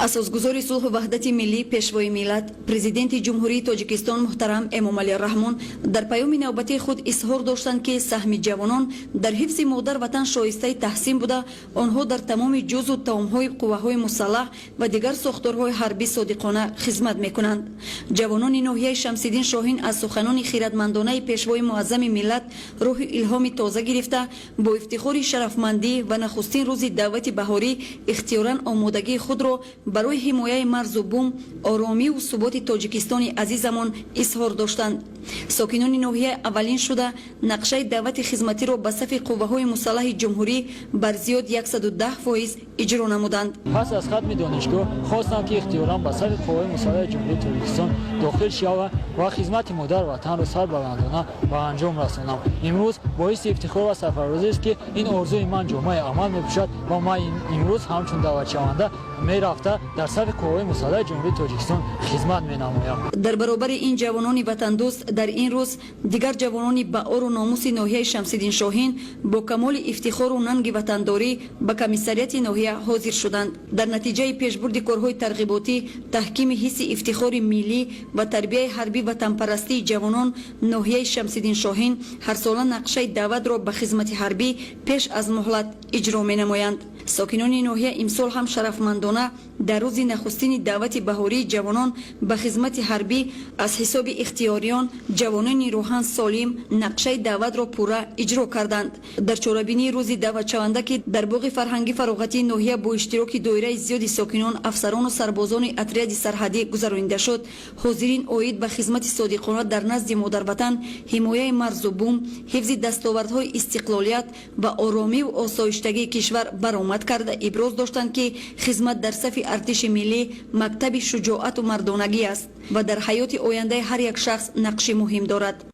اساسگزاری صلح و وحدت ملی پیشوای ملت پرزیدنت جمهوری تاجیکستان محترم امامعلی رحمان در پیام نوبتی خود اظهار داشتند که سهم جوانان در حفظ مادر وطن شایسته تحسین بوده. آنها در تمام جزء و طعمهای قوه‌های مسلح و دیگر ساختارهای حربی صادقانه خدمت میکنند. جوانان ناحیه شمسیدین شاهین از سخنان خیرتمندانه پیشوای معظم ملت روح الهام تازه گرفته با افتخار شرفمندی و نخستین روز دعوت بهاری اختیاراً آمادگی خود را برای حمایت مرز و بوم، آرامی و ثبات تاجیکستان عزیزمان اظهار داشتند. ساکنان ناحیه اولین شده نقشه دعوت خدمتی را به صف قوه‌های مسلح جمهوری بر زیاد 110% اجرا نمودند. پس از ختم دانشگاه خواستم که اختیاراً به صف قوه‌های مسلح جمهوری تاجیکستان داخل شوم و خدمت مادر وطن را سربلندانه به انجام رسانم. امروز باعث افتخار و سرفرازی است که این آرزوی من جامعه عمل می‌باشد و من امروز همچون دعوت شونده می‌رفته در صف قوه‌های مسلح جمهوری تاجیکستان خدمت می‌نمایم. در برابر این جوانان وطن دوست در این روز دیگر جوانان با اور و ناموس ناحیه شمسیدین شاهین با کمال افتخار و ننگ وطنداری به کمیسریت ناحیه حاضر شدند. در نتیجه پیشبرد کارهای ترغیباتی، تحکیم حس افتخار ملی و تربیت حربی وطن پرستی جوانان ناحیه شمسیدین شاهین هر ساله نقشه دعوت را به خدمت حربی پیش از مهلت اجرا می‌نمایند. ساکنان ناحیه امسال هم شرفمندانه در روز نخستین دعوت بهاری جوانان به خدمت حربی از حساب اختیاریان جوانان روحان سالم نقشه دعوت را پورا اجرا کردند. در چورابینی روز دعوت شونده که در باغ فرهنگی فراغتی ناحیه با اشتراک دایره زیاد ساکنان، افسران و سربازان اتریاد سرحدی گذرانده شد. حاضرین اوید به خدمت صادقانه در نزد مادر وطن، حمایت مرز و بوم، حفظ دستاوردهای استقلالیت و آرامی و آسایشتگی کشور برآمد کرده ابراز داشتند که خدمت در صف ارتش ملی مکتب شجاعت و مردانگی است و در حیات آینده هر یک شخص نقش مهم دارد.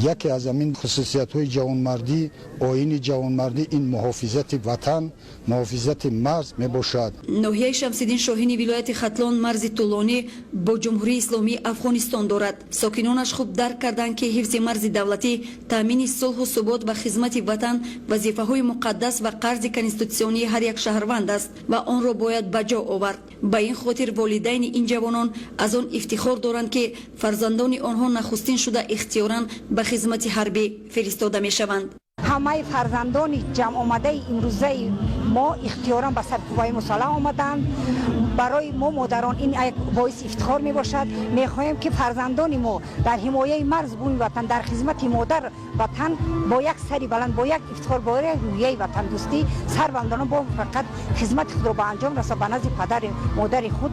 یکی از این خصوصیت‌های جوانمردی، آیین جوانمردی این محافظت وطن، محافظت مرز میباشد. ناحیه شمسیدین شاهین ولایت ختلان مرز طولانی با جمهوری اسلامی افغانستان دارد. ساکنانش خوب درک کردند که حفظ مرز دولتی، تامین صلح و ثبات و خدمت وطن وظیفه‌های مقدس و قرض کنستیتوسیونی هر یک شهروند است و آن را باید به جا آورد. به این خاطر والدین این جوانان از آن افتخار دارند که فرزندان آنها نخستین شده اختیاراً به خدمت حربی فرستاده می شوند. همه فرزندان جمع آمده امروزه ما اختیاراً به صف قوه‌های مسلح آمدند. برای ما مادران این یک باعث افتخار می باشد. می خواهیم که فرزندان ما در حمایت مرز بوم وطن در خدمت مادر وطن با یک سری بلند، با یک افتخار، با روحیه وطن دوستی سربلندانه با فقط خدمت خود را به انجام رسانند، به نزد پدر مادر خود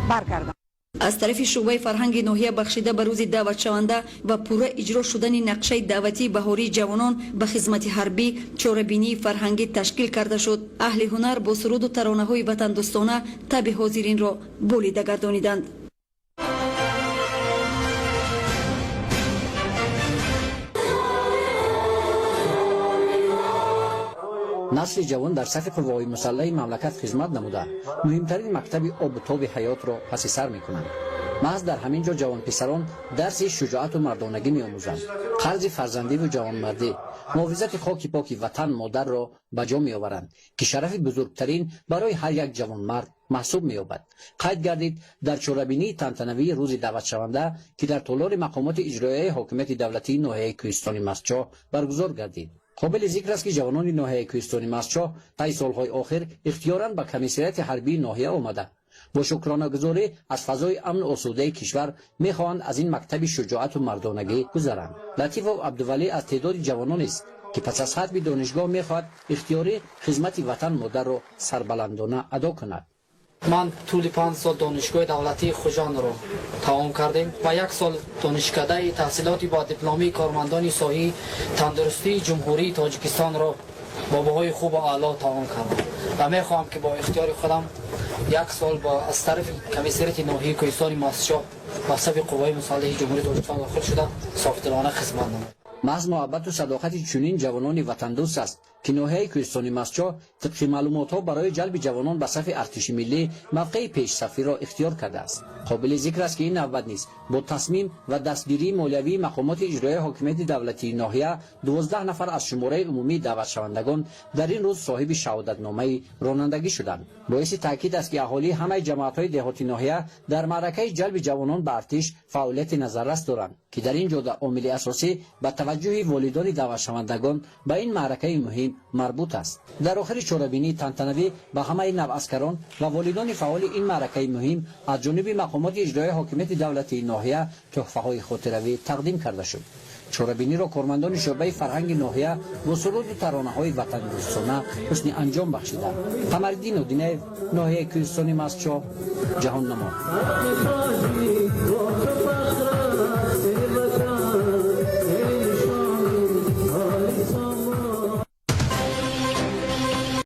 برگردند. از طرف شعبه فرهنگ ناحیه بخشیده به روز دعوت شونده و پورا اجرا شدن نقشه دعوتی بهاری جوانان به خدمت حربی چاره‌بینی فرهنگی تشکیل کرده شد. اهل هنر با سرود و ترانه‌های وطن دوستانه تب حاضرین را بولیده گردانیدند. نسل جوان در صف قوه‌های مسلح مملکت خدمت نموده مهمترین مکتب آب و تاب حیات را پس سر می‌کنند. محض در همین جا جوان پسران درس شجاعت و مردانگی می‌آموزند. قرض فرزندی و جوانمردی، محافظت خاک پاک وطن مادر را به جا می‌آورند که شرف بزرگترین برای هر یک جوانمرد محسوب می‌یابد. قید گردید در چوره‌بینی تنتنوی روز دعوت شونده که در تالار مقامات اجرایی حاکمیت دولتی ناحیه کوهستان مسجد برگزار گردید. قابل ذکر است که جوانان ناحیه کوهستان مسجد طی سالهای آخر اختیاراً به کمیسریت حربی ناحیه آمده با شکرانه‌گزاری از فضای امن و آسوده کشور می‌خواهند از این مکتب شجاعت و مردانگی گذرند. لطیف و عبدولی از تعداد جوانان است که پس از ختم دانشگاه می‌خواهد اختیاری خدمت وطن مادر را سربلندانه ادا کند. من طول 5 سال دانشگاه دولتی خوجان را تمام کردیم و 1 سال دانشکده تحصیلاتی با دیپلمی کارمندان ساحه تندرستی جمهوری تاجیکستان را با بهای خوب و اعلی تمام کردم و میخواهم که با اختیار خودم 1 سال با از طرف کمیسریت ناحیه کوهستان مسجد و صف قوه‌های مسلح جمهوری تاجیکستان داخل شده صافدلانه خدمت نمودم. محض محبت و صداقت چنین جوانان وطندوست است که ناحیه کوهستان ماسچو طبق معلومات‌ها برای جلب جوانان به صف ارتش ملی موقع پیش صفی را اختیار کرده است. قابل ذکر است که این نوبت نیز با تصمیم و دستگیری مولوی مقامات اجرایی حاکمیت دولتی ناحیه 12 نفر از شماره عمومی دعوت شوندگان در این روز صاحب شهادتنامه رانندگی شدند. باعث تاکید است که اهالی همه جماعت‌های دهاتی ناحیه در معرکه جلب جوانان به ارتش فعالیت نظررس دارند که در این جهت عامل اساسی به توجه والدان دعوت شوندگان به این معرکه مهم مربوط است. در آخر چوربینی تنتنوی به همه نواسکران و والدان فعال این معرکه مهم از جانب مقامات اجرایی حاکمیت دولتی ناحیه تحفه‌های خاطروی تقدیم کرده شد. چوربینی را کارمندان شعبه فرهنگ ناحیه با سرود و ترانه‌های وطن دوستانه حسن انجام بخشیدند. قمرالدین ودینیف، ناحیه کوهستان ماسچو، جهان نما.